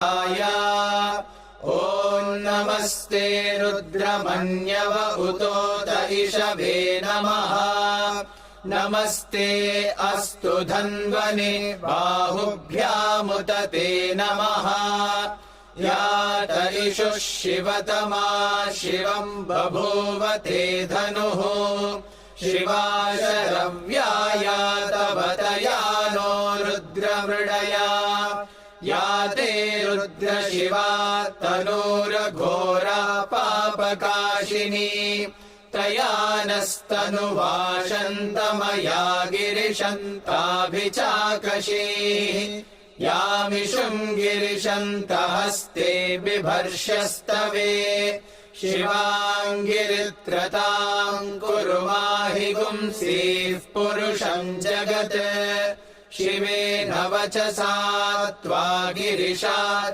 ॐ नमस्ते रुद्रमन्यव उतोत इषवे नमः। नमस्ते अस्तु धन्वने बाहुभ्यामुत ते नमः। यात इषुः शिवतमा शिवम् बभूव ते धनुः। शिवा शरव्यायातवतया नो रुद्रमृडया। या ते रुद्रशिवा तनूरघोरा पापकाशिनी। तया नस्तनुवाशन्तमया गिरिशन्ताभिचाकशीः। यामिषुम् गिरिशन्तहस्ते बिभर्ष्यस्तवे। शिवाङ्गिरित्रताम् कुरु माहि गुंसीः पुरुषम् जगत्। शिवेन वचसा त्वा गिरिशा